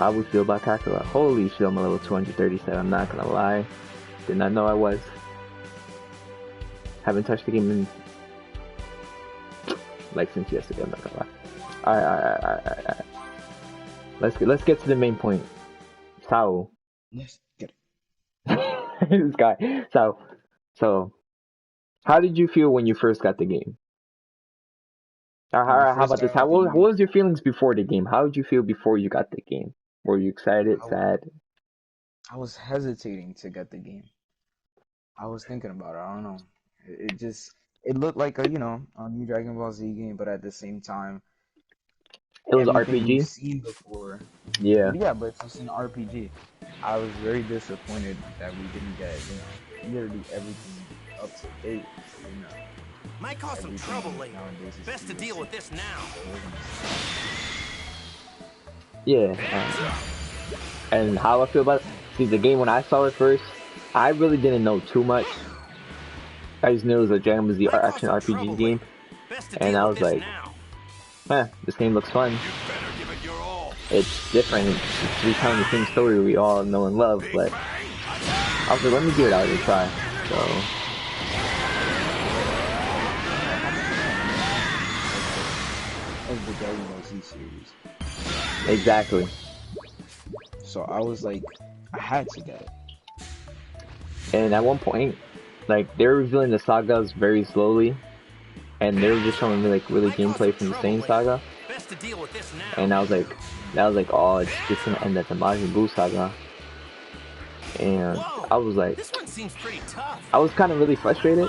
how we feel about Kakarot. Holy shit, I'm a level 237. I'm not gonna lie. Did not know I was. Haven't touched the game in like since yesterday. I'm not gonna lie. Alright. Let's get to the main point. Sao. Let's get This guy. So how did you feel when you first got the game? Or when I how first about this? got the What game. was your feelings before the game? How did you feel before you got the game? Were you excited, I, sad? I was hesitating to get the game. I was thinking about it. I don't know. It looked like a new Dragon Ball Z game, but at the same time, It was everything we've RPG? seen before. Yeah. Yeah, but it's just an RPG. I was very disappointed that we didn't get literally everything up to date. You know, Might cause some trouble later. nowadays is Best to deal with this now. Yeah. And how I feel about it? See, the game when I saw it first, I really didn't know too much. I just knew it was a Dragon Ball Z action RPG game, and I was like, this game looks fun. It's different. It's retelling the same story we all know and love, but I was like, let me give it out a try. So. Of the Dragon Ball Z series. Exactly. So I was like, I had to get it. And at one point, like, they were revealing the sagas very slowly, and they were just showing me like really gameplay from the same saga. And I was like, oh, it's just gonna end at the Majin Buu saga. And I was like, I was kind of really frustrated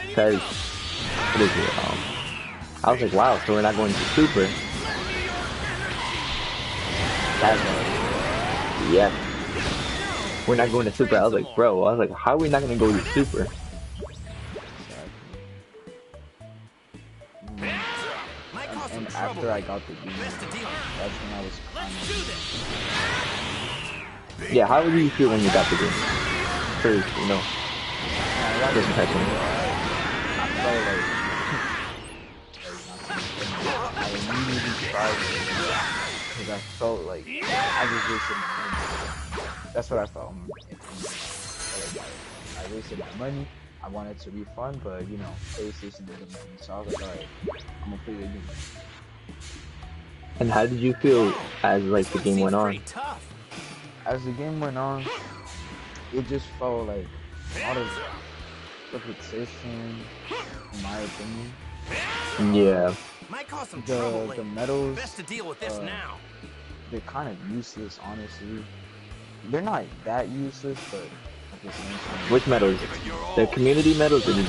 because what is it? I was like, wow, so we're not going to Super. Yep. We're not going to Super. I was like, bro, how are we not going to go to Super? And after I got the game, that's when I was Yeah, how did you feel when you got the game? First, first impression. I felt like I immediately tried because I felt like I just wasted my money. That's what I felt. I wasted my money. I wanted to refund, but PlayStation didn't let me. So I was like, alright, I'm gonna play the game. And how did you feel as like the game went on? As the game went on, it just felt like a lot of repetition, in my opinion. Yeah. The medals, they're kind of useless, honestly. They're not that useless, but at the same time. Which medals? The community medals or the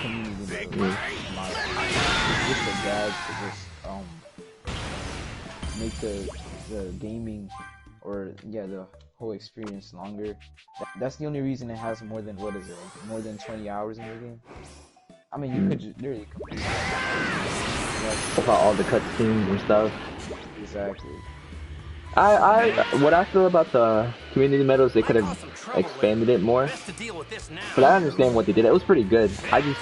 community medals? It's just a gag to just make the gaming or the whole experience longer. That's the only reason it has more than more than 20 hours in the game. I mean, you could just literally complete about all the cutscenes and stuff. Exactly. What I feel about the community medals, they could have expanded it more. But I understand what they did. It was pretty good. I just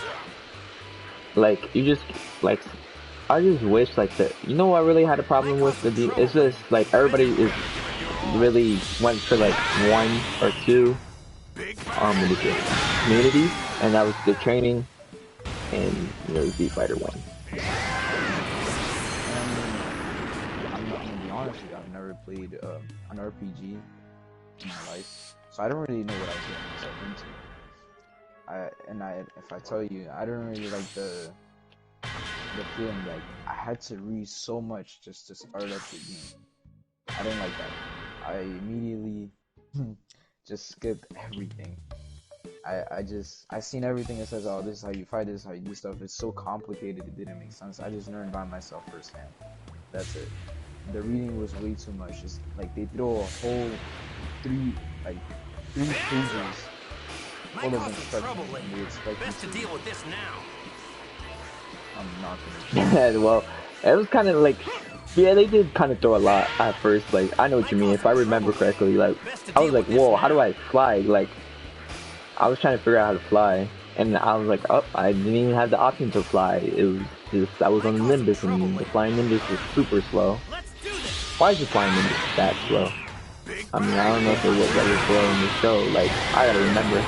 wish that what I really had a problem with it's just like everybody is really went for like one or two communities, and that was the training and Z Fighter 1. I'm gonna be honest with you, I've never played an RPG in my life, so I don't really know what I was getting myself into. If I tell you, I don't really like the feeling like I had to read so much just to start up the game. I didn't like that. I immediately just skipped everything. I seen everything that says, oh, this is how you fight, this is how you do stuff. It's so complicated, it didn't make sense. I just learned by myself firsthand. That's it. The reading was way too much. It's like they throw a whole three pages full of instructions and they expect you to deal with this now. I'm not gonna. Well, it was kind of like, yeah, they did kind of throw a lot at first. Like, I know what you mean. If I remember correctly, like, I was like, whoa, how do I fly? Like, I was trying to figure out how to fly, and I was like, oh, I didn't even have the option to fly. It was just, I was on the Nimbus, and the flying Nimbus was super slow. why is the flying ninja that slow? I mean, I don't know if it was that was slow in the show. Like, I gotta remember.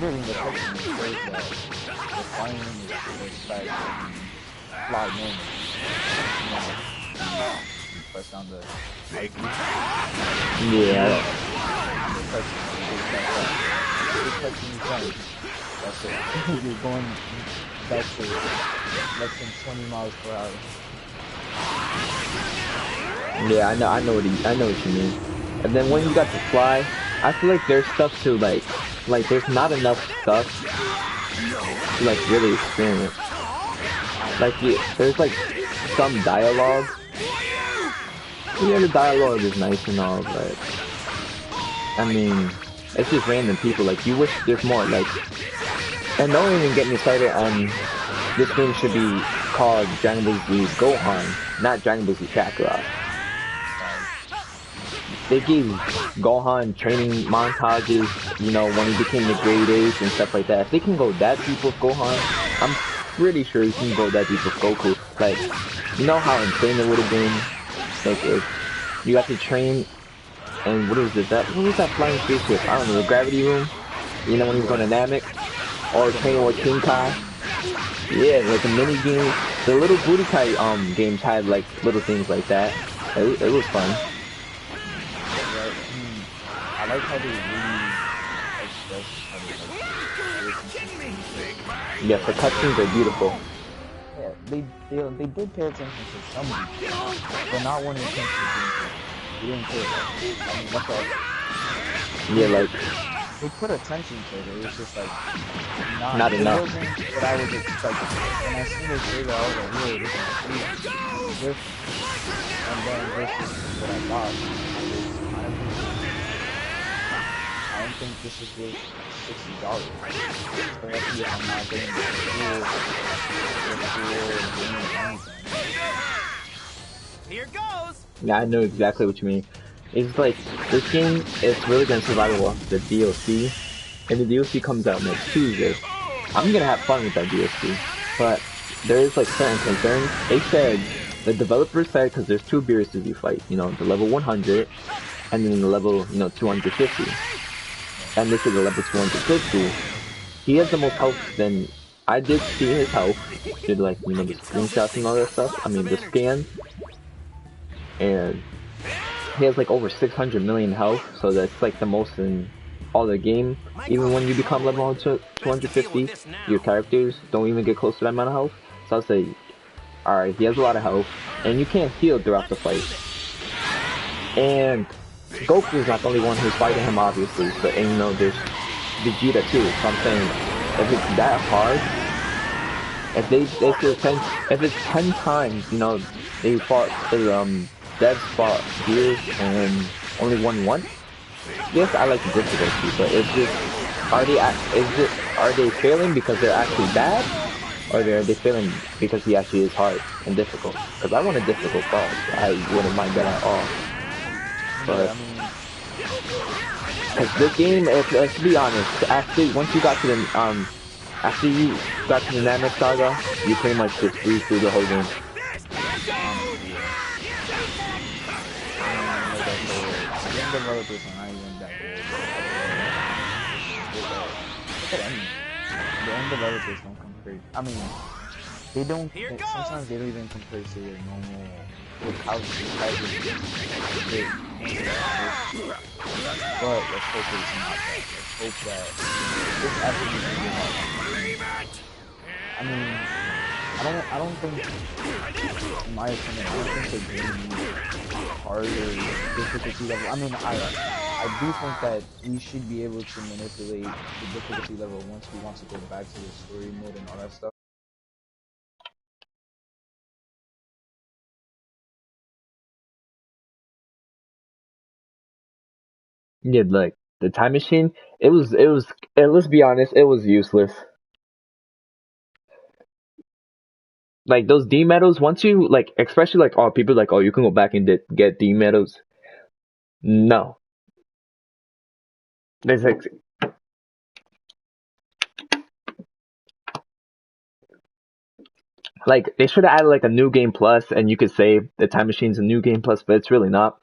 Literally the cutscene shows that the flying ninja is fast and fly normally. You press down the Yeah. That's it. You're going back to less than 20 miles per hour. Yeah, I know what you mean. And then when you got to fly, I feel like there's stuff to like there's not enough stuff to like really experience. Like there's like some dialogue. Yeah, the dialogue is nice and all, but I mean, it's just random people. Like you wish there's more. Like, and don't even get me started on this game should be called Dragon Ball Z Gohan, not Dragon Ball Z Kakarot. They gave Gohan training montages, you know, when he became the Great Ace and stuff like that. If they can go that deep with Gohan, I'm pretty sure you can go that deep with Goku. Like, you know how insane it would have been, like, if you got to train, and what was that flying spaceship? I don't know, the gravity room? You know, when he was going to Namek? Or training with King Kai? Yeah, like the mini games, the little booty kai games had like little things like that. It was fun. Right. I like how they really express how they Yes, the cutscenes are beautiful. Yeah, they did pay attention to some details, but not when it comes to gameplay. They didn't care about it. I mean, that's all. Yeah, like They put attention to it. It was just like not it enough. wasn't what I was expecting. When I seen the trailer, I was like, "Whoa, this is different." And then versus what I thought, I don't think this is worth $60. Especially if I'm not getting the full Here goes. Yeah, I know exactly what you mean. It's like this game is really gonna survive off the DLC, and the DLC comes out next Tuesday. I'm gonna have fun with that DLC, but there is like certain concerns. They said the developers said because there's two Beerus's you fight, you know, the level 100 and then the level 250. And this is the level 250. He has the most health than I did see his health. Did like the screenshots and all that stuff. I mean the scans, and he has like over 600 million health, so that's like the most in all the game. Even when you become level 250, your characters don't even get close to that amount of health. So I'll say, alright, he has a lot of health, and you can't heal throughout the fight. And Goku is not the only one who's fighting him, obviously, but and, there's Vegeta too. So I'm saying, if it's that hard, if it's 10 times, they fought devs fought Gears and only won once. Yes, I like the difficulty, but it's just are they failing because they're actually bad, or are they failing because he actually is hard and difficult? Because I want a difficult boss, I wouldn't mind that at all. But because this game, let's be honest, actually once you got to the after you got to the Namek Saga, you pretty much just breeze through the whole game. developers are not even that old. The end developers don't compare. I mean, they don't. Sometimes they don't even compare to their normal But let's hope it's not that. Let's hope that this actually is I mean, I don't think, in my opinion, I don't think the game needs harder difficulty level. I mean, I do think that we should be able to manipulate the difficulty level once we want to go back to the story mode and all that stuff. Yeah, like the time machine, let's be honest, it was useless. Like those D medals, once you like, especially like, oh, people like, oh, you can go back and get D medals. No, there's like, Like, they should have added like a new game plus, and you could say the time machine's a new game plus, but it's really not.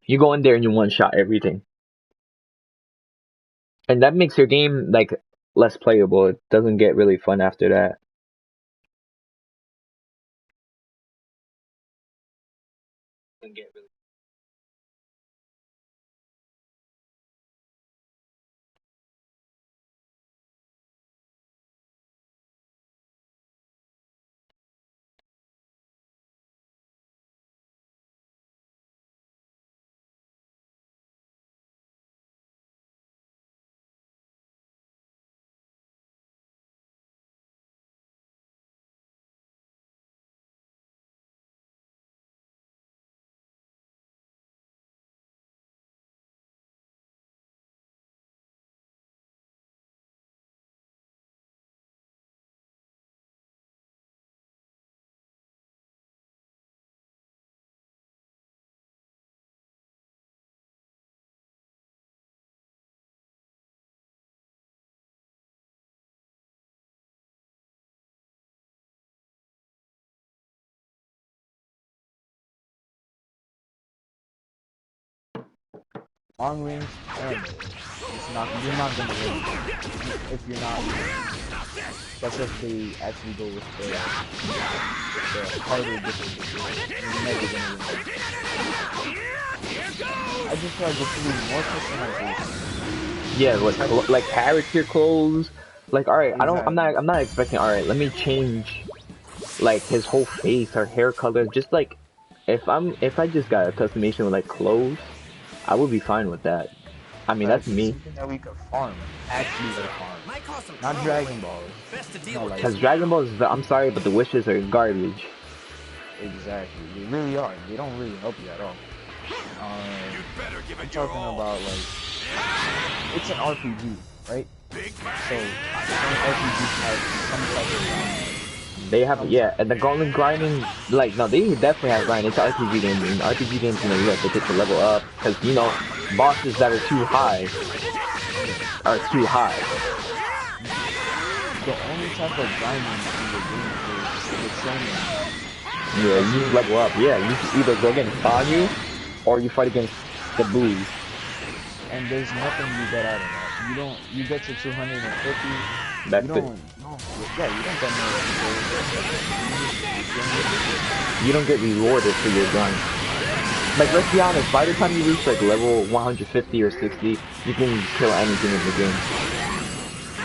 You go in there and you one shot everything, and that makes your game like less playable. It doesn't get really fun after that. Long range anime. You're not gonna win if you're not. That's if they actually go with the harder difficulty. You're never gonna win. I just feel like there should be more customization. Yeah, like character clothes. Like, all right, Exactly. I'm not expecting. All right, let me change like his whole face or hair color. Just like if I just got a customization with like clothes, I would be fine with that. I mean, that's Exactly. me. Something that we could farm. Actually, like farm. Might cause some Not trouble Dragon later. Balls. Best to deal No, with like Because Dragon Ball is, I'm sorry, but the wishes are garbage. exactly. They really are. They don't really help you at all. I'm talking about like it's an RPG, right? So some RPGs have some type of They have, yeah, and the golden grinding, like, no, they definitely have grinding. It's an RPG game. In RPG games, you know, you have to get the level up, because, you know, bosses that are too high are too high. the only type of grinding in the game is the training. Yeah, you level up. Yeah, you can either go against Banyu, or you fight against the Boos. And there's nothing you get out of that. You get to 250. That's it. Yeah, you don't get no You don't get rewarded for your grind. Like, let's be honest, by the time you reach, like, level 150 or 60, you can kill anything in the game.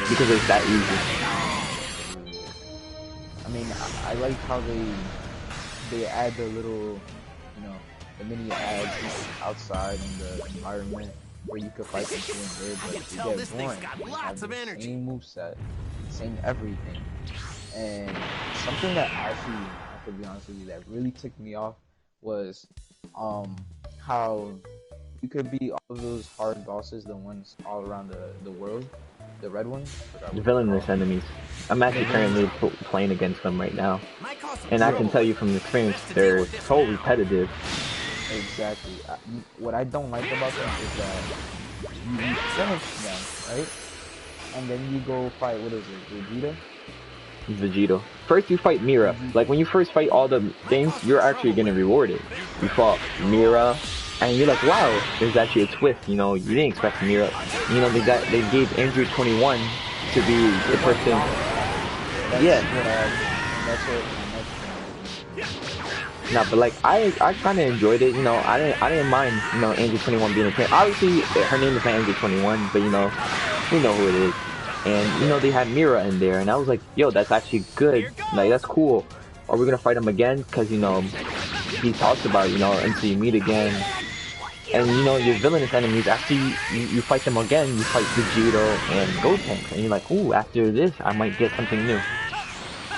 Because it's that easy. I mean, I like how they add the little, you know, the mini ads outside in the environment where you could fight them here and there, but tell they get this thing's boring. got They lots have of the energy. same moveset, same everything. And something that actually, I could be honest with you, that really ticked me off was how you could be all of those hard bosses, the ones all around the world, the red ones. Villainous enemies. I'm actually currently playing against them right now. Might cause some And I trouble can tell you later. from experience, Best to deal they're with this so now. repetitive. Exactly. What I don't like about them is that you finish them, right? And then you go fight, what is it, Vegeta? Vegito. First you fight Mira. Like when you first fight all the things, you're actually getting rewarded. You fought Mira, and you're like, wow, there's actually a twist. You know, you didn't expect Mira. You know, they gave Android 21 to be the person. Yeah. That's what my next thing. Nah, but like I kind of enjoyed it. You know, I didn't mind. You know, Android 21 being a kid. Obviously, her name is not Android 21, but you know, we know who it is. And you know they had Mira in there, and I was like, "Yo, that's actually good. Like that's cool. Are we gonna fight him again? Cause you know he talks about until you meet again, and you know your villainous enemies. After you fight them again, you fight Vegito and Gotenks, and you're like, ooh, after this I might get something new.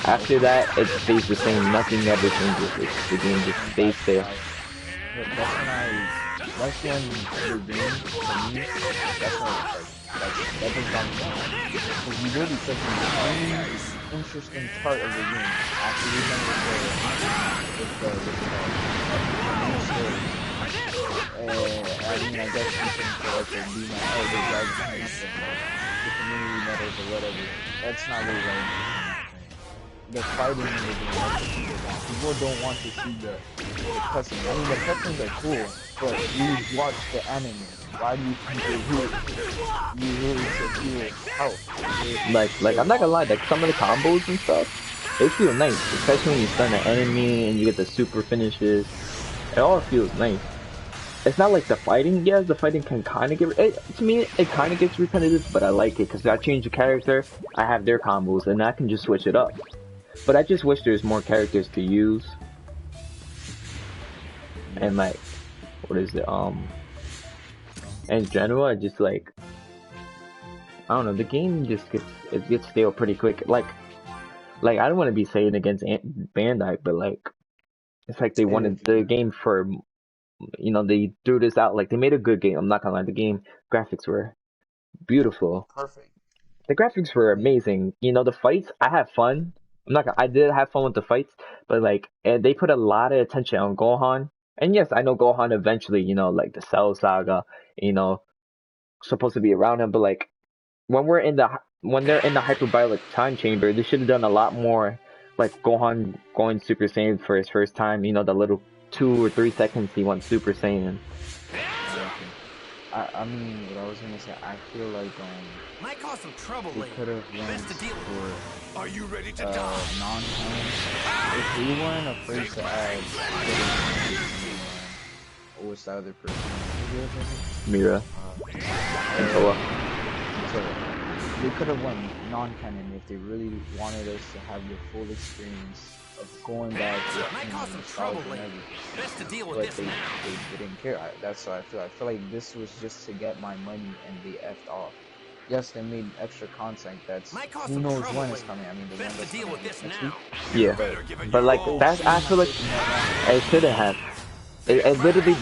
After that, it stays the same. Nothing ever changes. The game just stays there. That's when the game, for me, that's when that just got me down. Because you really took the only interesting part of the game after you're done with the main story. I mean, I guess you can say, okay, be my elder dragon, the community matters or whatever. That's not really that interesting. the fighting in the game. That's what people want. People don't want to see the cutscenes. I mean, the cutscenes are cool, but you watch the anime. Why do you think you really secure health? Like I'm not gonna lie, like some of the combos and stuff, they feel nice, especially when you stun an enemy and you get the super finishes. It all feels nice. It's not like the fighting. Yeah, the fighting can kind of get to me. It kind of gets repetitive, but I like it because I change the character. I have their combos, and I can just switch it up. But I just wish there's more characters to use. And like, what is it? In general, I just like, I don't know. The game just gets stale pretty quick. Like I don't want to be saying against Bandai, but like, it's like they wanted the game for. They threw this out, like, they made a good game. I'm not gonna lie, the game graphics were beautiful. Perfect. The graphics were amazing. The fights, I had fun. I did have fun with the fights, but like, and they put a lot of attention on Gohan. And yes, I know Gohan eventually, like the Cell Saga, supposed to be around him, but like, when they're in the hyperbolic time chamber, they should have done a lot more, like Gohan going Super Saiyan for his first time, the little 2 or 3 seconds he went Super Saiyan. I mean, what I was gonna say, I feel like might cause some trouble they later. could have went Best to deal with. for Are you ready to die? non-canon. If they weren't afraid to add, what was the other person? Mira. And Toa. They could have went non-canon if they really wanted us to have the full experience of going back Might cause some trouble later. Best to deal with but this they now. didn't care. That's what I feel. I feel like this was just to get my money and they effed off. Yes, they made extra content that's who knows when it's coming. I mean, the one Best to that's deal coming with this next now. week. Yeah, but like that, I feel like it shouldn't have. They literally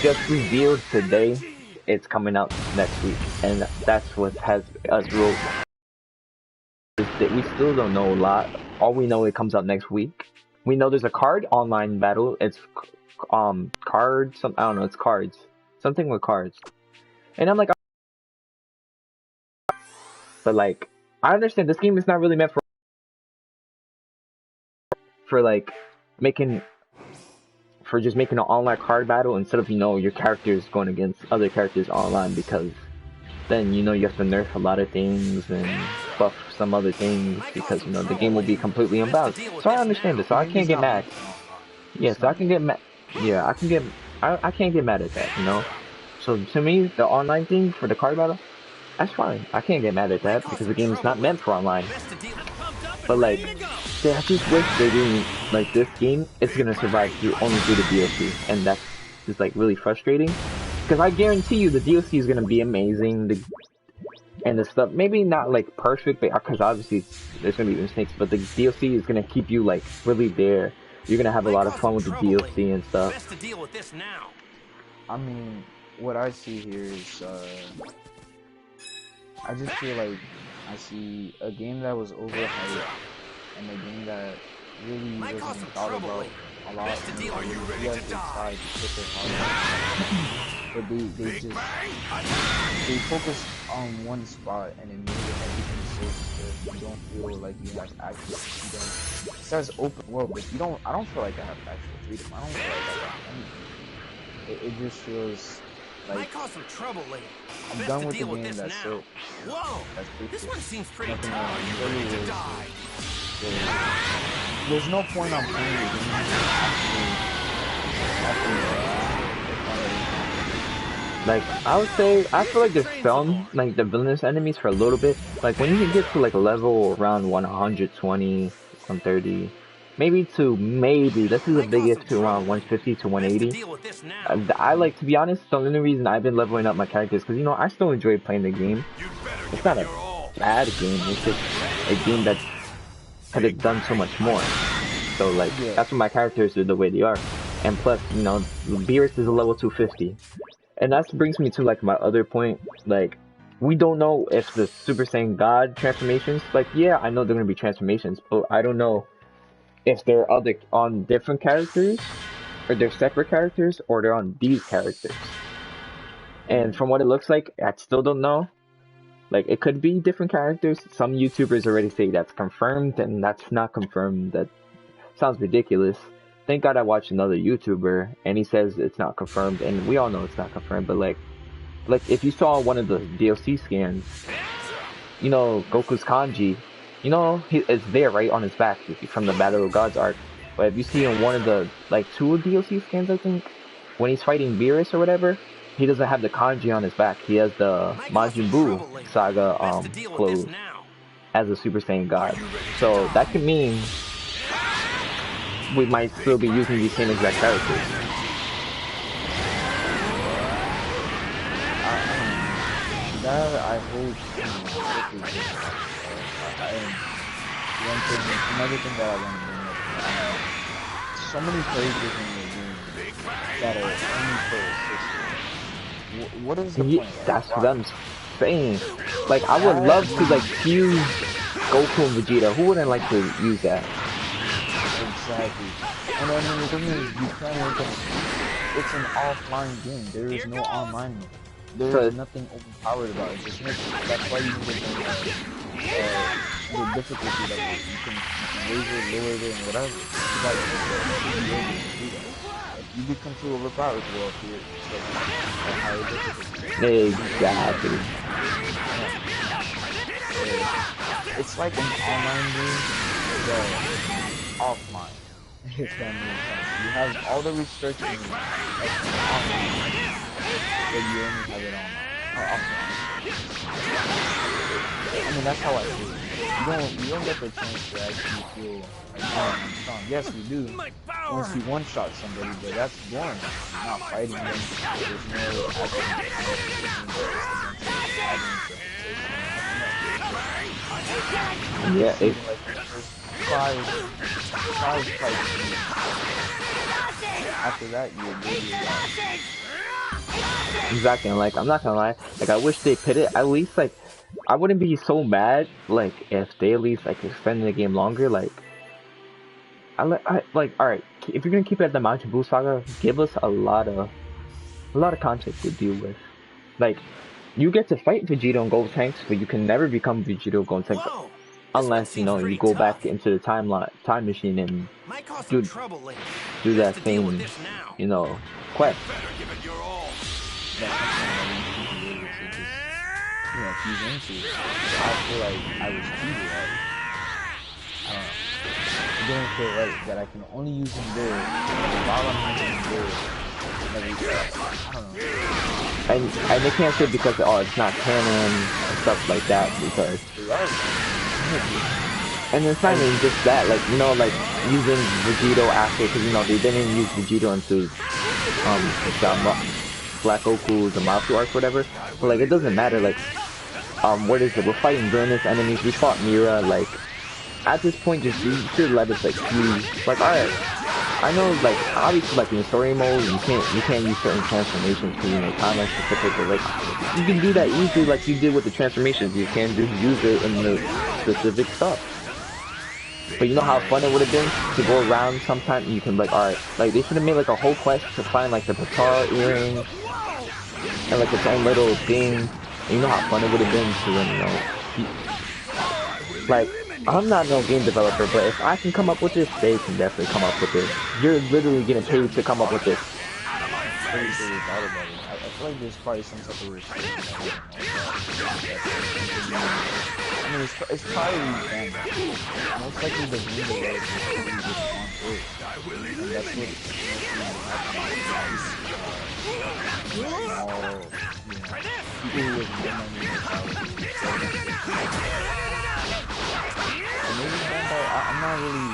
just revealed today it's coming out next week, and that's what has us ruled. We still don't know a lot. All we know, it comes out next week. We know there's a card online battle. It's cards. I don't know. It's cards. Something with cards. And I'm like, but like, I understand this game is not really meant for like just making an online card battle instead of your characters going against other characters online, because then you have to nerf a lot of things and buff some other things because the game will be completely unbalanced. So I understand this. So I can't get mad. Yeah, so I can get mad. Yeah, I can't get mad at that. So to me, the online thing for the card battle, that's fine. I can't get mad at that because the game is not meant for online. But like, I just wish they didn't, like, this game, it's gonna survive only through the DLC, and that's just like really frustrating. Because I guarantee you the DLC is gonna be amazing, and the stuff, maybe not like perfect, because obviously there's gonna be mistakes, but the DLC is gonna keep you like really there. You're gonna have a lot of fun with the DLC and stuff. Best to deal with this now. I mean, what I see here is, I just feel like I see a game that was overhyped and a game that really wasn't thought about a lot. Are you ready to die? But they focused on one spot and it made everything so stiff. You don't feel like you have access. It says open world, but I don't feel like I have actual freedom. I don't feel like I have anything. It just feels like might cause some trouble later. I'm done with the game. That's it. Whoa! This one seems pretty tough. Are you ready to die? There's no point on playing the game like, I would say, I feel like there's some, like, the villainous enemies for a little bit. Like, when you get to, like, a level around 120, 130, this is the biggest, to around 150 to 180. I like, to be honest, the only reason I've been leveling up my characters, because, I still enjoy playing the game. It's not a bad game, it's just a game that could have done so much more. So, like, that's why my characters are the way they are. And plus, Beerus is a level 250. And that brings me to, like, my other point. Like, we don't know if the Super Saiyan God transformations, like, yeah, I know they're gonna be transformations, but I don't know if they're on different characters, or they're separate characters, or they're on these characters. And from what it looks like, I still don't know. Like, it could be different characters. Some YouTubers already say that's confirmed, and that's not confirmed. That sounds ridiculous. Thank God I watched another YouTuber, and he says it's not confirmed, and we all know it's not confirmed, but like if you saw one of the DLC scans, you know, Goku's kanji, you know, it's there right on his back from the Battle of Gods arc. But if you see in one of the, like, 2 DLC scans, I think, when he's fighting Beerus or whatever, he doesn't have the kanji on his back. He has the Majin Buu saga clothes as a Super Saiyan God. So that could mean we might still be using these same exact characters. That I hope. Another thing that I want to bring up. So many characters in the game that are only for assist. What is the point? That's what I'm saying. Like, I would love to, like, fuse Goku and Vegeta. Who wouldn't like to use that? Exactly. And I mean, the thing is, you can't. It's an offline game. There is no online mode. There is nothing overpowered about it. That's why you need the difficulty level. You can raise it, lower it, and whatever. If you become too overpowered, well, here, a higher difficulty. Exactly. It's like an online game, but offline. If that makes sense. You have all the restrictions online. But you only have it offline. I mean, that's how I feel. You don't get the chance to actually feel like, oh, I'm strong. Yes, you do. Once you one-shot somebody, but that's boring. You're not fighting them. There's no action. Yeah, it's five fights. After that, you're good. exactly. And, like, I'm not gonna lie. Like, I wish they put it at least, like, I wouldn't be so mad, like, if they at least, like, extended the game longer. Like, I like, all right, if you're gonna keep it at the Majin Buu saga, give us a lot of content to deal with. Like, you get to fight Vegeta and Gotenks, but you can never become Vegeta and Gotenks unless, you know, you go back into the time machine and do that same, you know, quest. If he's into it, I feel like I was cheated. I don't know. It didn't feel right that I can only use him there while I'm using him there. I don't know. And they can't say because it's not canon and stuff like that, because and it's not even just that, like, you know, like using Vegito after, because, you know, they didn't use Vegito until Black Goku, the Mafu arc, whatever. But, like, it doesn't matter. Like, what is it? We're fighting villainous enemies. We fought Mira. Like, at this point, just you should let us, like, use. Like, alright, I know, like, obviously, like, in story mode, you can't use certain transformations because, you know, timeline specific. But, like, you can do that easily, like you did with the transformations. You can just use it in the specific stuff. But you know how fun it would have been to go around sometime. You can, like, alright, like, they should have made, like, a whole quest to find, like, the Patara earring and, like, its own little thing. And you know how fun it would have been to, you know, like, I'm not no game developer, but if I can come up with this, they can definitely come up with this. You're literally getting paid to come up with this. I feel like there's probably some type of restriction. I mean, it's probably banned. Most likely the game developers probably just want it. And that's what people who have no money maybe Bandai, I'm not really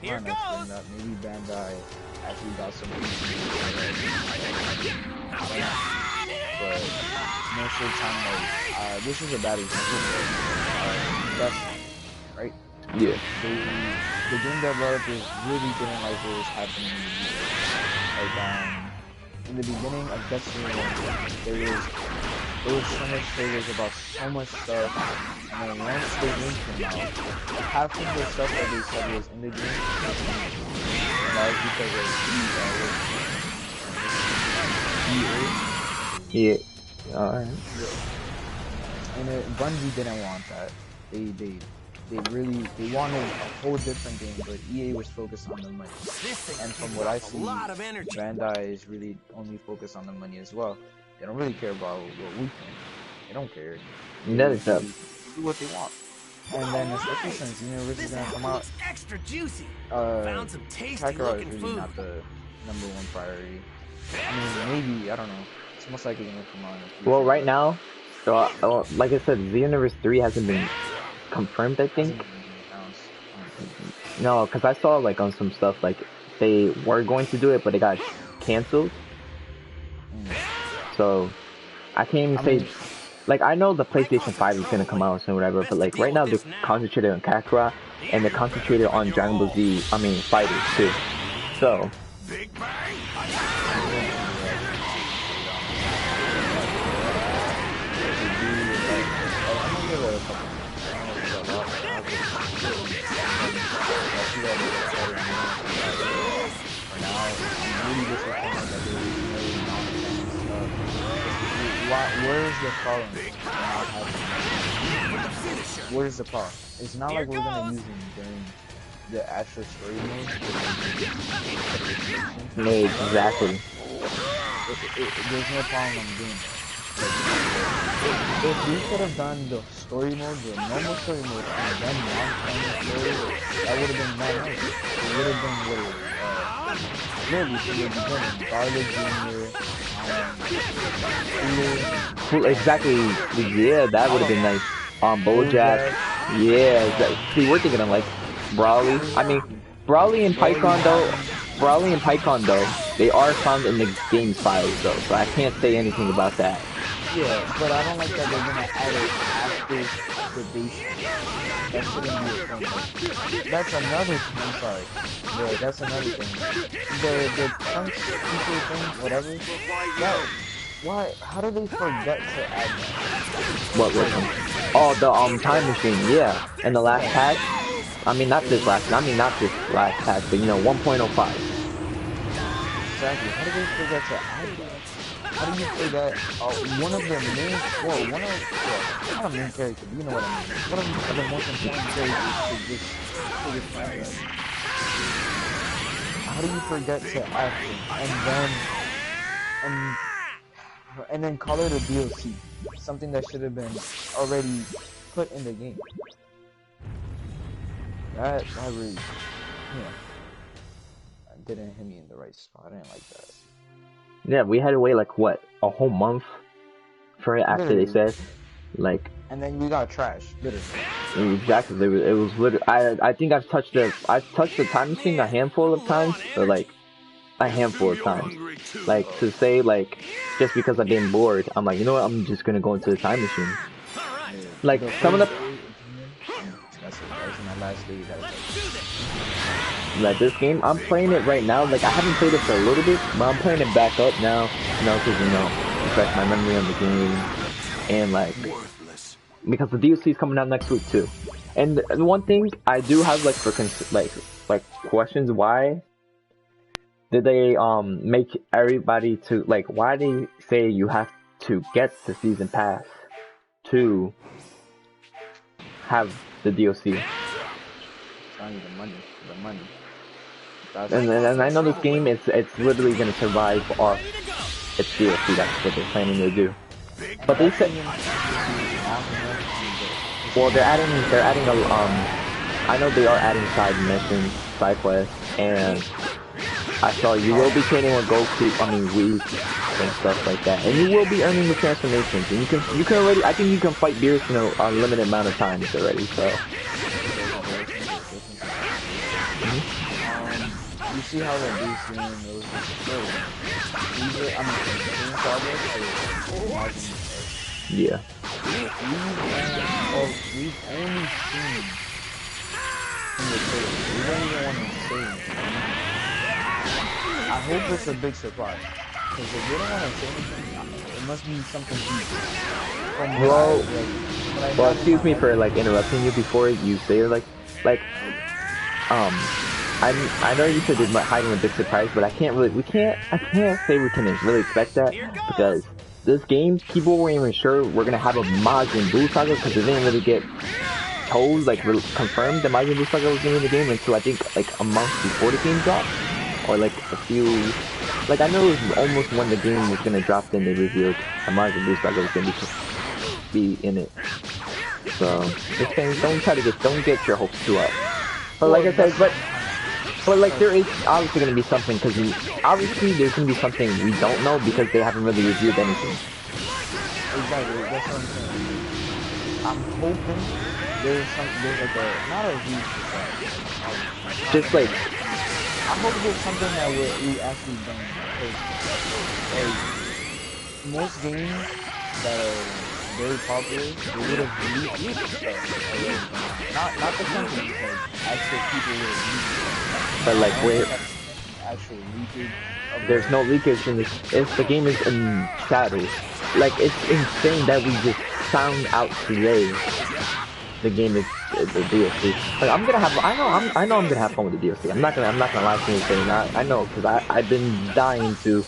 trying to explain that. Maybe Bandai actually got some but most of the time, like, this is a bad example. That's right. Yeah. The game developers really didn't like what was happening in the video. Like, in the beginning of Destiny 1, there was so much trailers about so much stuff, and then once the game came out, half of the stuff that they said was in the game, and that was because of EA. Yeah. Alright. And Bungie didn't want that. They wanted a whole different game, but EA was focused on the money. And from what I see, Bandai is really only focused on the money as well. They don't really care about what we think. They don't care. They do what they want. And then especially since Universe is gonna come out, Kakarot is really not the #1 priority. I mean, maybe, I don't know. It's most likely gonna come out in the future. Well, right now, like I said, Xenoverse 3 hasn't been confirmed, I think. No, because I saw like on some stuff like they were going to do it, but it got canceled. So I can't even say. Like, I know the PlayStation 5 is gonna come out soon, whatever, but like right now they're concentrated on Kakarot and they're concentrated on Dragon Ball Z. I mean, Fighters too. So. Where's the problem? Where's the problem? It's not like we're gonna use them during the actual story mode. No, exactly. There's no problem in doing that. If we could have done the story mode, the normal story mode, and then non-canon story, that would have been nice. It would have been really from the beginning. Garlic Jr. Exactly. Yeah, that would have been nice. Bojack. Yeah, see, we're thinking of like Brawly. I mean, Brawly and Pycon though, they are found in the game's files though, so I can't say anything about that. Yeah, but I don't like that they're gonna add it after the base. That shouldn't be a thing. That's another thing. I'm sorry. Yeah, that's another thing. The punch people thing, whatever. Why? How do they forget to add that? What was them? Oh, the time machine. Yeah, and the last patch. I mean, not this last patch, but you know, 1.05. Exactly. How do they forget to add that? How do you forget one of the main, not a main character, you know what I mean. One of the most important characters to this franchise. How do you forget to add them and then call it a DLC? Something that should have been already put in the game. That really, didn't hit me in the right spot. I didn't like that. Yeah, we had to wait like what, a whole month for it after they said, like. And then we got trash, literally. Exactly, it was literally. I think I've touched the time machine a handful of times, or like a handful of times. Like to say like, just because I've been bored, I'm like, you know what, I'm just gonna go into the time machine. Like some of the. That's my last day. Like this game, I'm playing it right now. Like I haven't played it for a little bit, but I'm playing it back up now. Because refresh my memory on the game, and like because the DLC is coming out next week too. And the one thing I do have like for like questions: why did they make everybody to like? Why they say you have to get the season pass to have the DLC? The money. And I know this game it's literally gonna survive off its DLC. That's what they're planning to do. But they said, well, they're adding a I know they are adding side missions, side quests, and I saw you will be training with Goku. I mean, Whis and stuff like that, and you will be earning the transformations. And you can already. I think you can fight Beerus in a limited amount of times already. So. You see how they're boosting those yeah. We've only seen in the trailer. We don't even want to say anything. I hope it's a big surprise. Because if they don't want to say anything, it must be something deep. Well, excuse me for like interrupting you before you say it. I know you said they're hiding a big surprise, but I can't say we can really expect that because this game, people weren't even sure we're gonna have a Majin Buu saga because it didn't really get told, like confirmed that Majin Buu saga was gonna be in the game until I think like a month before the game dropped, or like a few. Like I know it was almost when the game was gonna drop, then they revealed that Majin Buu saga was gonna be in it. So just saying, don't get your hopes too up. But like I said, but like there is obviously gonna be something because obviously there's gonna be something we don't know because they haven't really revealed anything. Exactly, that's what I'm saying. I'm hoping there's like a not a huge Just like I hope there's something that we actually don't because like most games that are very popular, they would have leaked stuff already. Not the companies, like actual people would have leaked stuff. But like where actual leakage. There's no leakage in this. The game is in shadows. Like it's insane that we just found out today. The game is the DLC. Like I'm gonna have. I know I'm gonna have fun with the DLC. I'm not gonna lie to you and say not. I know because I've been dying to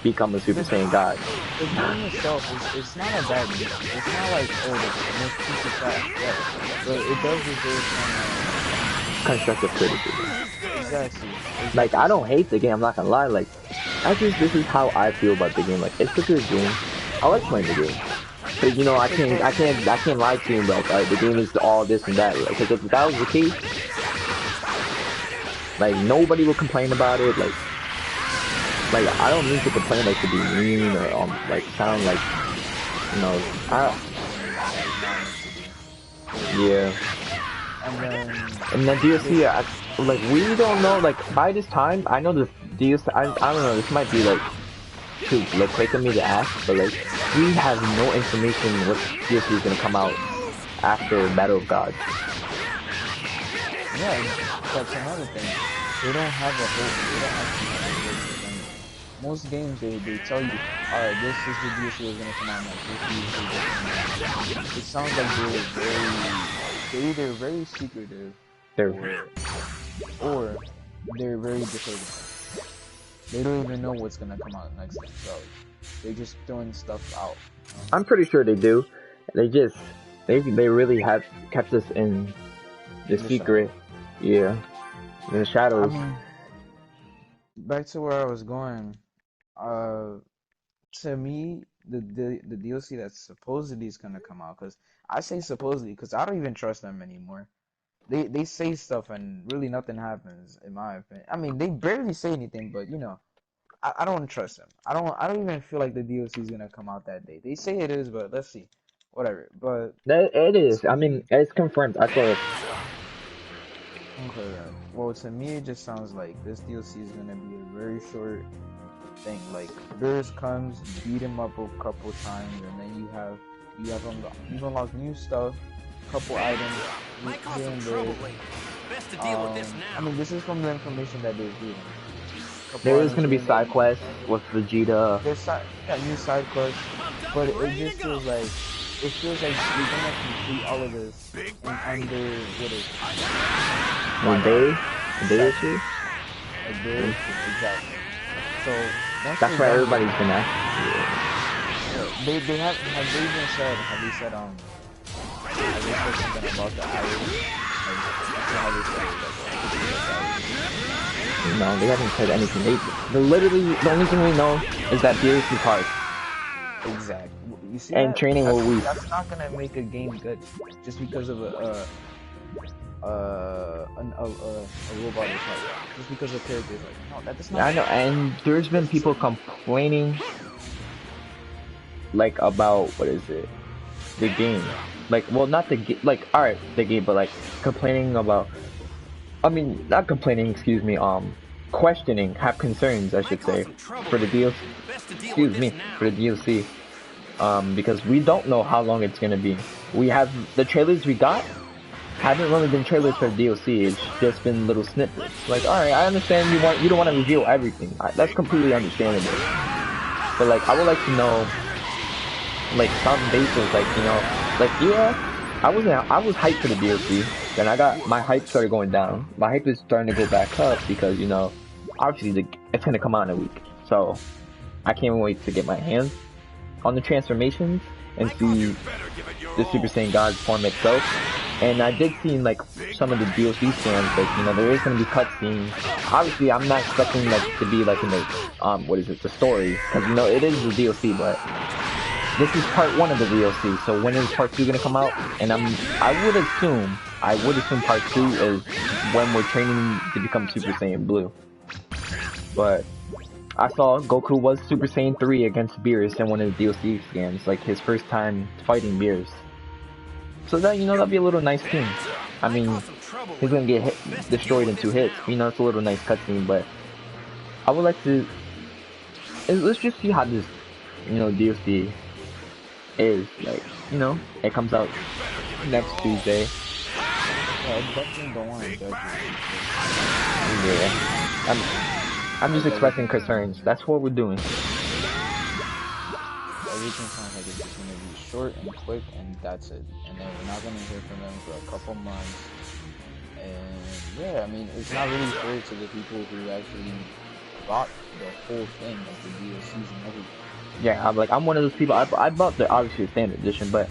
become a Super Saiyan God. The game itself it's not a bad game. It's not like the most super fast, but it does deserve some constructive criticism. Exactly. Like I don't hate the game. I'm not gonna lie. Like this is how I feel about the game. Like it's a good game. I like playing the game. But you know I can't lie to you about the game is all this and that. Because if that was the case, like nobody would complain about it. Like I don't mean to complain like to be mean or like sound like you know yeah. And then DLC, like we don't know. Like by this time, I know the DLC. I don't know. This might be like too like quick of me to ask, but like we have no information what DLC is gonna come out after Battle of Gods. Yeah, that's another thing. They don't have a whole. They don't actually have a whole thing. Most games they tell you, alright, this is the DLC that's gonna come out next. It sounds like they're either very secretive or they're very deferred. They don't even know what's gonna come out next thing, so they're just throwing stuff out. I'm pretty sure they do. They really have kept us in the secret. Yeah. In the shadows. I mean, back to where I was going, to me, the DLC that supposedly is gonna come out, because I say supposedly because I don't even trust them anymore. They say stuff and really nothing happens, in my opinion. I mean, they barely say anything, but you know, I don't trust them. I don't even feel like the DLC is gonna come out that day. They say it is, but let's see, whatever. But it is. I mean, it's confirmed. I thought. Okay, well, to me, it just sounds like this DLC is gonna be a very short thing. Like, Beerus comes, beat him up a couple times, and then you unlock new stuff, couple items, here and there. I mean, this is from the information that they're giving. There is gonna be side quests with Vegeta. There's new side quests, but it just feels like you're gonna complete all of this in under what is a day or two? A day, exactly. So that's why everybody's been asking. They have they said something about the hours? No, they haven't said anything. Literally the only thing we know is that Beerus is hard. Exactly. You see and training will weak. That's not gonna make a game good just because of a robot is hard. Just because of characters like no, that does not. Yeah, I know, and there's been people complaining like about what is it? The game. Like well not the game like alright, the game, but like complaining about not complaining, excuse me, questioning, have concerns I should say, for the DLC. Excuse me, for the DLC. Because we don't know how long it's gonna be. We have the trailers we got haven't really been trailers for DLC. It's just been little snippets. Like, alright, I understand you don't want to reveal everything. That's completely understandable. But like, I would like to know, like some bases, like you know, like yeah, I was hyped for the DLC. Then my hype started going down. My hype is starting to go back up because you know, obviously it's gonna come out in a week, so I can't wait to get my hands. on the transformations and see the Super Saiyan God form itself. And I did see in like some of the DLC scans, like, you know, there is going to be cutscenes. Obviously, I'm not expecting like to be like in the what is it, the story, because you know it is the DLC, but this is part 1 of the DLC. So when is part 2 going to come out? And I would assume part 2 is when we're training to become Super Saiyan Blue. But I saw Goku was Super Saiyan 3 against Beerus in one of the DLC scans, like his first time fighting Beerus. So that, you know, that'd be a little nice thing. I mean, he's gonna get destroyed in 2 hits. You know, it's a little nice cutscene, but I would like to. Let's just see how this, you know, DLC is. Like, you know, it comes out next Tuesday. Yeah, I definitely don't want to judge it. Yeah, I'm just expressing concerns. That's what we're doing. Everything sounds like it's just gonna be short and quick, and that's it. And then we're not gonna hear from them for a couple months. And yeah, I mean, it's not really fair to the people who actually bought the whole thing, like the DLCs and everything. Yeah, I'm one of those people. I bought the obviously the standard edition, but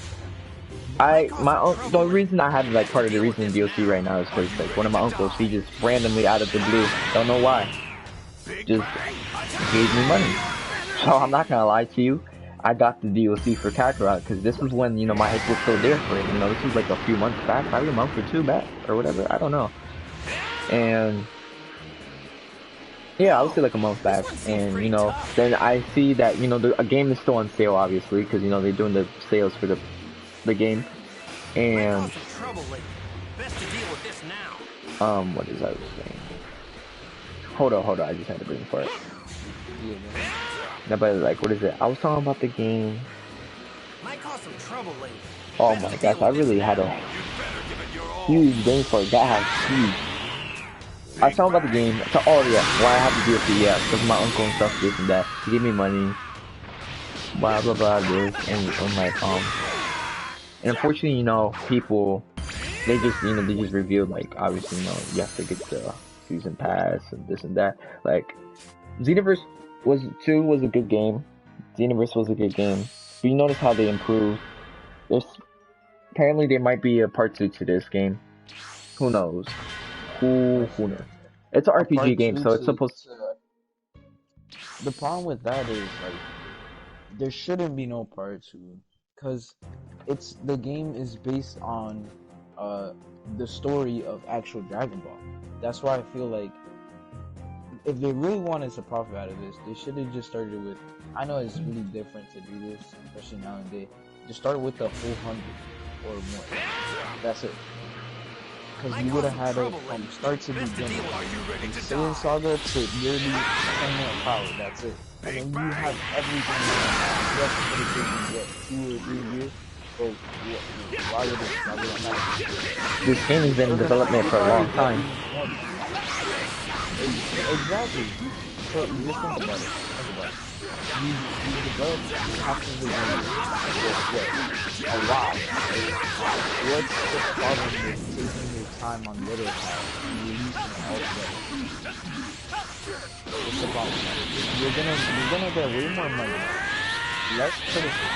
the reason I have like part of the reason DLC right now is because like one of my uncles, he just randomly out of the blue, don't know why, just gave me money. So I'm not gonna lie to you, I got the DLC for Kakarot because this was when, you know, my hype was still there for it. You know, this was like a few months back, probably a month or 2 back or whatever. I don't know. And yeah, I would say like a month back, and you know, then I see that, you know, a game is still on sale, obviously, because, you know, they're doing the sales for the game, and what is I was saying? Hold on, I just had to bring for it. No, but like, what is it? I was talking about the game. Oh my gosh, I really had a huge game for it. That has huge. I was talking about the game. Oh yeah, why I have the DLC? Yeah, because my uncle and stuff, this and that. He gave me money. Blah blah blah. This and like and unfortunately, you know, people they just revealed, like, obviously, you know, you have to get the season pass and this and that. Like, Xenoverse 2 was a good game. Xenoverse was a good game. But you notice how they improved. Apparently there might be a part 2 to this game. Who knows? Who knows? It's an RPG game, so it's supposed to... The problem with that is, like, there shouldn't be no part 2, because the game is based on the story of actual Dragon Ball. That's why I feel like if they really wanted to profit out of this, they should have just started with, I know it's really different to do this, especially nowadays, just start with the whole 100 or more. That's it. Because you would have had it from start to beginning. From Saiyan Saga to nearly 10-minute power, that's it. And then you have everything just for the taking, 2 or 3 years. So why would it matter? This game has been in development for a long time. Exactly. So just think about it. You developed half of the game a lot. What's the problem with taking your time on the other side and releasing it altogether? What's the problem? You're gonna get way more money, less criticism,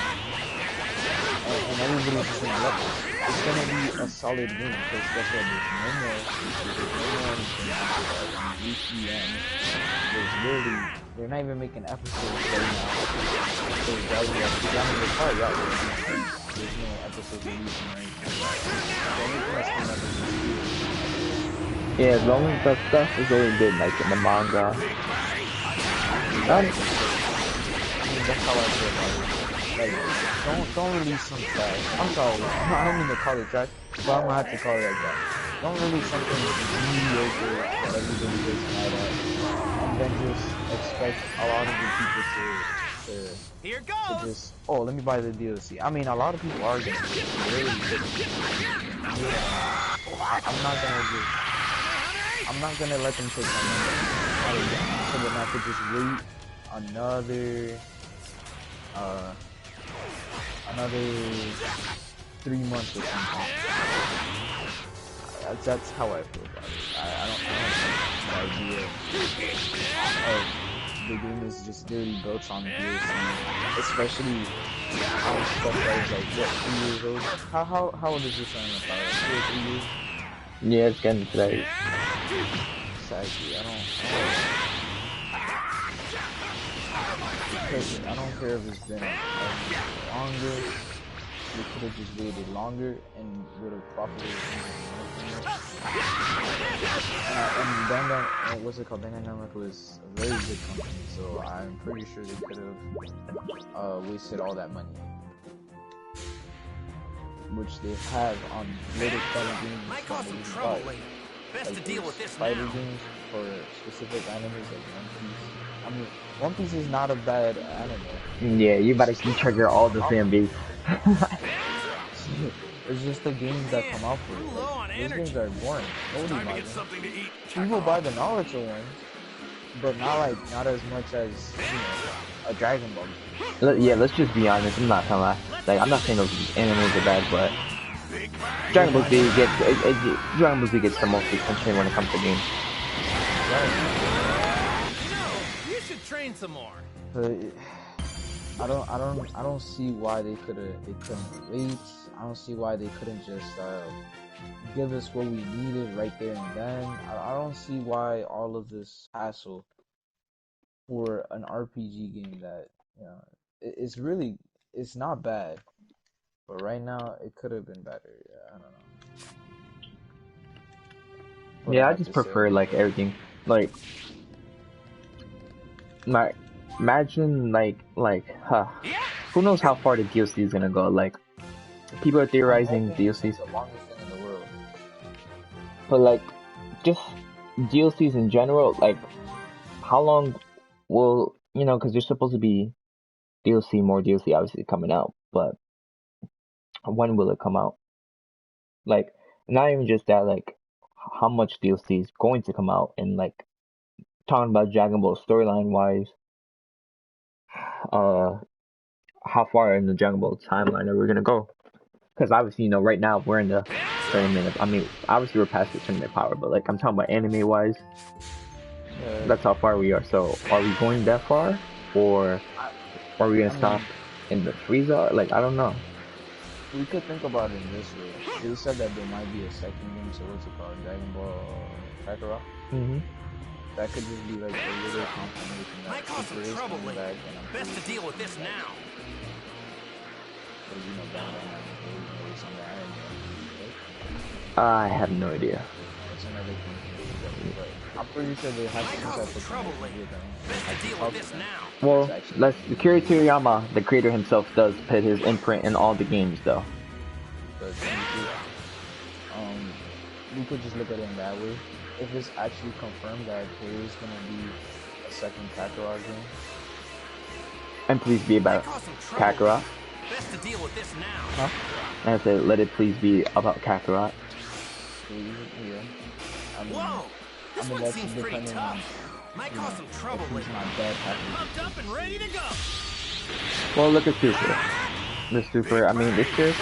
and everybody's just gonna love it. It's gonna be a solid game because guess what? There's no more VCN. There's literally, they're not even making episodes right now. There's no episodes releasing or anything. Yeah, as long as that stuff is already been like in the manga. I mean, that's how I feel about it. Like, don't release some trash. I'm sorry, I don't mean to call it trash, but I'm gonna have to call it like that. Don't release something mediocre that everybody gets mad at, and then just expect a lot of the people to just, oh, let me buy the DLC. I mean, a lot of people are gonna really, I'm not gonna let them take my money. So then I could just wait another 3 months or something. That's how I feel about it. I don't like the idea of the game is just literally built on DLC, especially on stuff that is like what 3 years old. How old is this anime? Like 2 or 3 years? Yeah, it's getting today. Exactly. I don't care if it's been longer. They could have just waited longer and would have properly. And Bandai, what's it called? Bandai Namco was a very good company, so I'm pretty sure they could have wasted all that money, which they have on little fighting games. Might cause some trouble later. Best to deal with this fighting now. games for specific animes like One Piece. I mean, One Piece is not a bad anime. Yeah, you better trigger all the fan base. It's just the games that come out for it. Like, those games are boring. Nobody buys them. People buy the Naruto ones, but not as much as a Dragon Ball. Yeah, let's just be honest. I'm not gonna lie. Like, I'm not saying those animes are bad, but Dragon Ball Z gets the most attention when it comes to games. You should train some more. But I don't see why they couldn't wait. I don't see why they couldn't just give us what we needed right there and then. I don't see why all of this hassle for an RPG game that it's not bad, but right now it could have been better. Yeah, I don't know. Yeah, I just prefer like everything. Like imagine who knows how far the DLC is gonna go? Like, people are theorizing DLCs. The longest thing in the world. But like, just DLCs in general. Like, how long will Because there's supposed to be more DLC obviously coming out. But when will it come out? Like, not even just that. Like, how much DLC is going to come out? And like, talking about Dragon Ball storyline wise. How far in the Dragon Ball timeline are we gonna go? Because obviously, right now we're in the tournament. I mean, obviously we're past the tournament power, but like I'm talking about anime wise, that's how far we are. So, are we going that far, or are we gonna stop in the Frieza? Like, I don't know. We could think about it in this way. They said that there might be a second game, so what's it called? Dragon Ball Kakarot? Mm-hmm. That could just be like a little confirmation that Might cause some trouble later. Best to deal with this now. I have no idea. That's another thing. I'm pretty sure they have some type of trouble later. Best to deal with this now. Well, Akira Toriyama, the creator himself, does put his imprint in all the games, though. We could just look at it in that way. If it's actually confirmed that there is gonna be a second Kakarot game, and please be about Kakarot. Best to deal with this now. Huh? And I said, let it please be about Kakarot. Yeah. Whoa! This one seems pretty tough. Might cause some trouble later. Pumped up and ready to go. Well, look at Super. The Super, I mean, it's gonna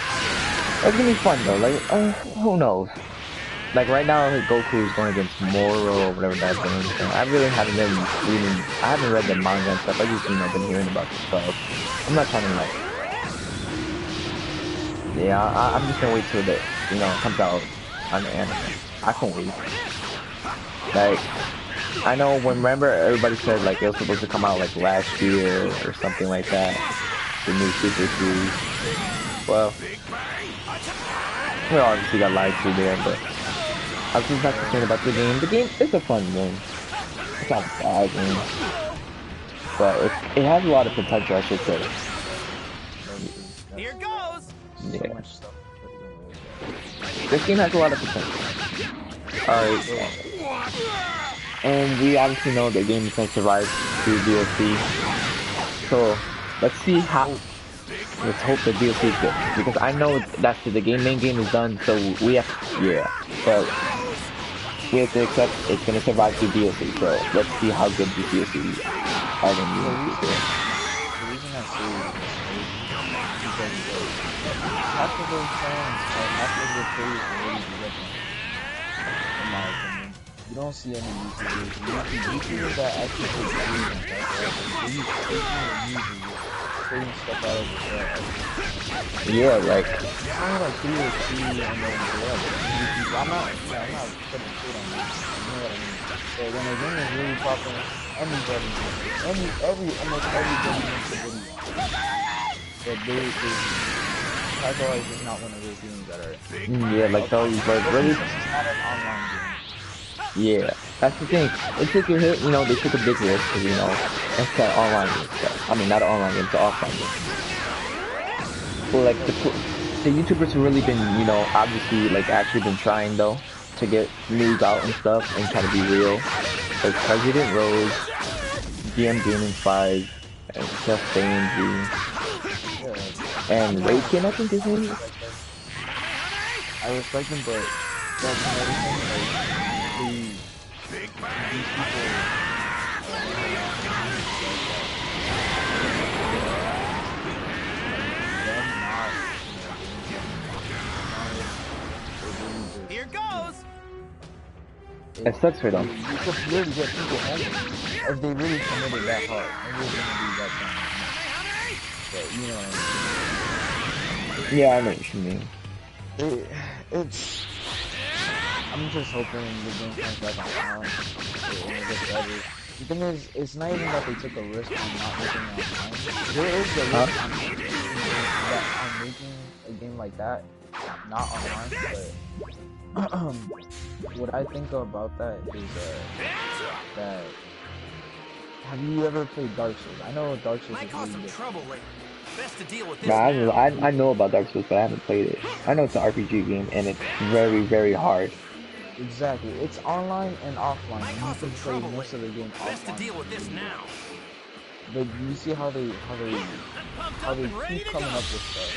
be fun though. Like, who knows? Like right now, Goku is going against Moro or whatever that's going to. I really haven't been reading. I haven't read the manga and stuff. I just been hearing about the stuff. I'm not trying to like. Yeah, I'm just gonna wait till it comes out on the anime. I can't wait. Like, I know remember everybody said like it was supposed to come out like last year or something like that. The new Super series. Well, we obviously got lied to there, but. I was just not concerned about the game. The game is a fun game. It's not a bad game. But it has a lot of potential, I should say. Here goes! Yeah. This game has a lot of potential. Alright. And we obviously know the game is going to survive through DLC. So, let's see how... Let's hope the DLC is good. Because I know that's the main game is done, so we have... Yeah. But... we have to accept it's going to survive through DLC, so let's see how good the DLC are going to be in the future. The reason I say this is because half of those fans, half of the players already be different, in my opinion. You don't see any YouTubers that actually take views on Kakarot. They use music, creating stuff out of the show. Yeah, like It's kind of like 302 and then what? I'm not putting shit on that. You know what I mean? So when a game is really popular, anybody, almost everybody makes a video. But Kakarot is just not one of those games that are. yeah, like those like really. It's not an online game. Yeah, that's the thing. It took a hit, you know, they took a big risk, you know, it's an online game. I mean, not an online game, it's an offline game. Well, like, the YouTubers have really been, you know, obviously, like, actually been trying, though, to get news out and stuff and try to be real. Like, President Rose, DM Gaming 5, and Just AMG, and Raken, I think his name is. I respect them, but that's another thing, like, these people, Here goes. It sucks for them. You could really get people homeless if they really committed that hard. Maybe it's gonna be that kind. But you know what I mean. Yeah, I know what you mean. It's. I'm just hoping the game comes back online and it gets better. The thing is, it's not even that they took a risk on not making it online. There is the risk on making a game like that not online, but what I think about that is that have you ever played Dark Souls? I know Dark Souls is really different. Nah, I know about Dark Souls, but I haven't played it. I know it's an RPG game, and it's very, very hard. Exactly, it's online and offline. You can play most of the game offline. But you see how they keep coming up with stuff.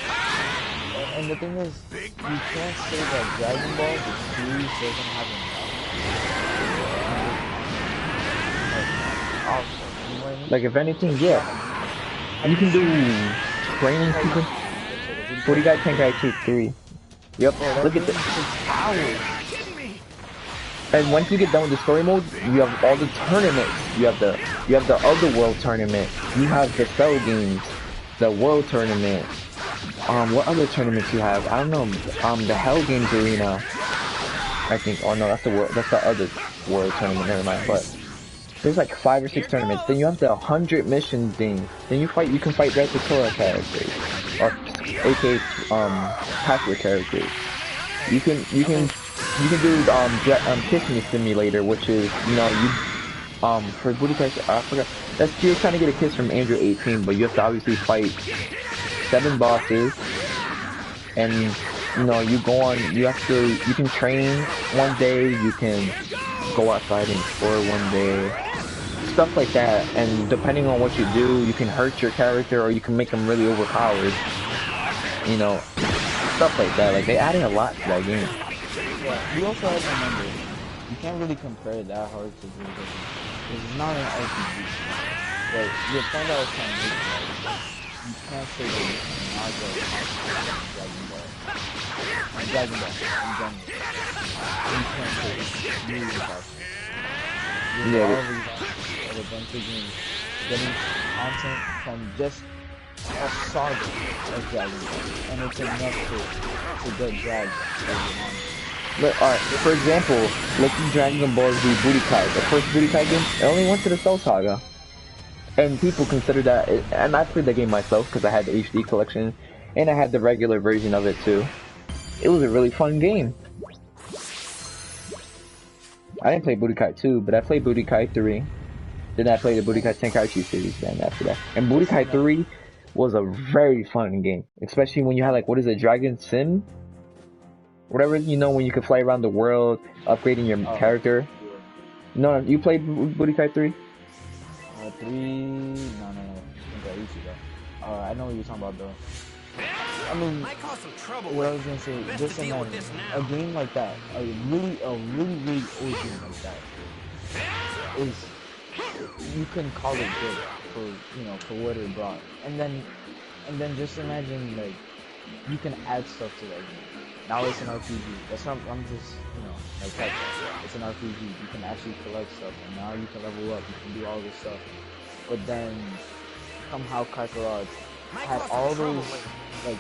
And the thing is, you can't say that Dragon Ball, the series, doesn't have enough. Like, if anything, yeah. You can do training people. 40 guy, 10 guy, 2, 3. Yep, look at this. And once you get done with the story mode, you have all the tournaments. You have the other world tournament. You have the cell games, the world tournament. What other tournaments you have? I don't know. The Hell Games Arena. I think. Oh no, that's the other world tournament. Never mind. But there's like 5 or 6 tournaments. Then you have the 100 mission thing. Then you can fight Red Torah characters, or aka Password characters. You can do Kiss Me Simulator, which is, you know, for booty kiss, I forgot. That's you're trying to get a kiss from Andrew 18, but you have to obviously fight 7 bosses, and you know you can train one day, you can go outside and explore one day, stuff like that. And depending on what you do, you can hurt your character or you can make them really overpowered. You know, stuff like that. Like, they added a lot to that game. Yeah, we also have to remember, you can't really compare it that hard to do this. It's not an RPG. But the point that I was trying to make is that you can't say that you cannot go Dragon Ball. Dragon Ball, in general. You can't say it's really impossible. You're always of a bunch of games getting content from just a saga of Dragon Ball. And it's enough to get dragged over on. But, alright, for example, let's see Dragon Ball Z Budokai. The first Budokai game, it only went to the Cell Saga. And people consider that, and I played the game myself because I had the HD collection, and I had the regular version of it too. It was a really fun game. I didn't play Budokai 2, but I played Budokai 3. Then I played the Budokai Tenkaichi series then after that. And Budokai 3 was a very fun game. Especially when you had, like, what is it, Dragon Sim? Whatever, you know, when you could fly around the world, upgrading your character. No, you played Budokai 3? 3... No. Tenkaichi though. I know what you're talking about though. I mean, what I was gonna say, just imagine a game like that, a really old game like that, is, you can call it good for, you know, for what it brought. And then just imagine, like, you can add stuff to that game. Now it's an RPG. That's what I'm just, like that. It's an RPG. You can actually collect stuff, and now you can level up. You can do all this stuff. But then somehow Kakarot had all those, like,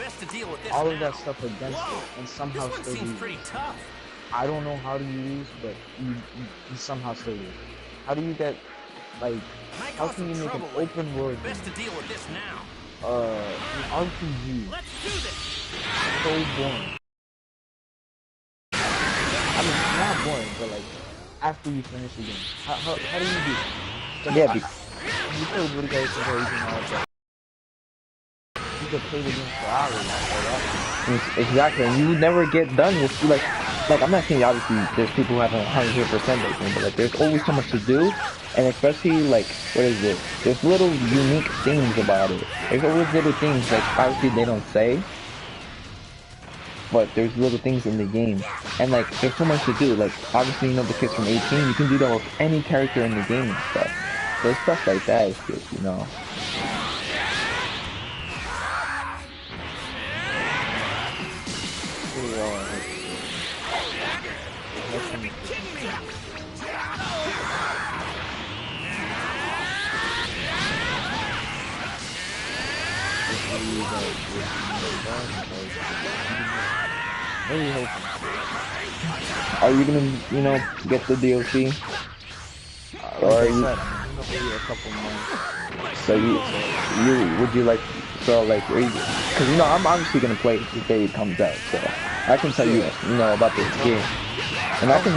all of that stuff against it, and somehow still lose. I don't know how do you lose, but you somehow still lose. How do you get, like, how can you make an open world game, an RPG so boring? I mean, not boring, but like, after you finish the game, how do you do that? Yeah, You play with guys for everything, you could play the game for hours. exactly. And you would never get done with like I'm not saying obviously there's people who have 100% this thing, but like there's always so much to do, and especially like what is it? There's little unique things about it. There's always little things like obviously they don't say, but there's little things in the game, and like there's so much to do. Like obviously the kids from 18, you can do that with any character in the game and stuff. So stuff like that is just Very hopeful. Are you gonna get the DLC? Like I said, I'm gonna wait a couple months. So would you like, so like, because I'm obviously gonna play it the day it comes out, so I can tell you about this game, and I can.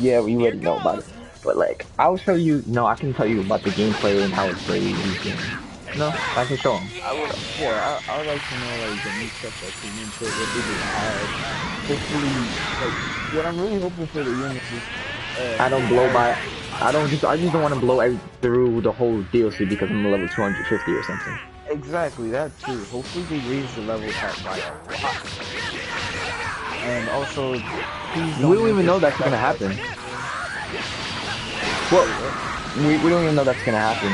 Yeah, we already know about it, but like I'll show you. No, I can tell you about the gameplay and how it's played. No, I can show them. I would like to know like the new stuff that came into it, what they did add. Hopefully, like what I'm really hoping for the unit is. I don't blow by. I just don't want to blow through the whole DLC because I'm level 250 or something. Exactly, that too. Hopefully they raise the level cap by a lot. And also, we don't even know that's gonna happen. Well, we don't even know that's gonna happen.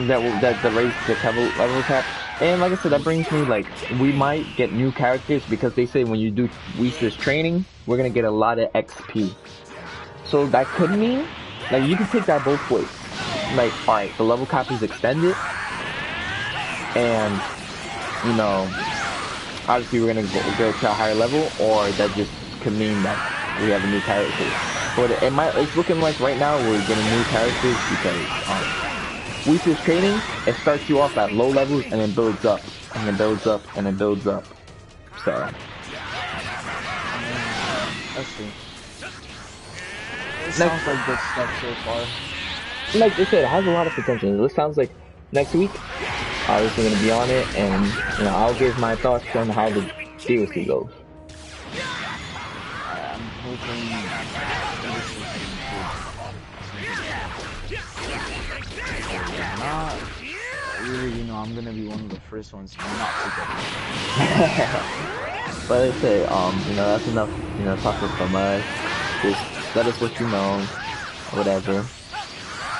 That the raise the level cap. And like I said, that brings me like we might get new characters because they say when you do Whistler's training, we're gonna get a lot of XP. So that could mean like you can take that both ways. Like, alright, the level cap is extended, and obviously we're gonna go to a higher level, or that just could mean that we have a new character. But it's looking like right now we're getting new characters because Whistler's training, it starts you off at low levels and then builds up, and then builds up, and then builds up. So let's see. It sounds like good stuff so far. Like I said, it has a lot of potential. This sounds like next week, obviously going to be on it, and I'll give my thoughts on how the DLC goes. I'm hoping not really, I'm going to be one of the first ones not to get it. But like I say, that's enough, talking from us. Just let us what you know, whatever.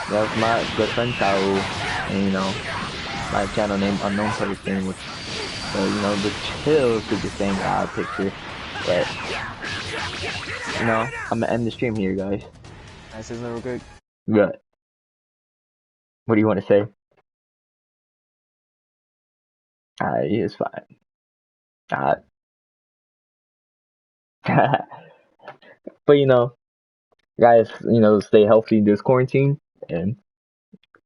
That's my good friend Tao, and my channel name Unknown Person, which the chills to the same picture. But I'm gonna end the stream here, guys. Nice, isn't it good? Good. What do you want to say? It's fine. But guys, stay healthy this quarantine, and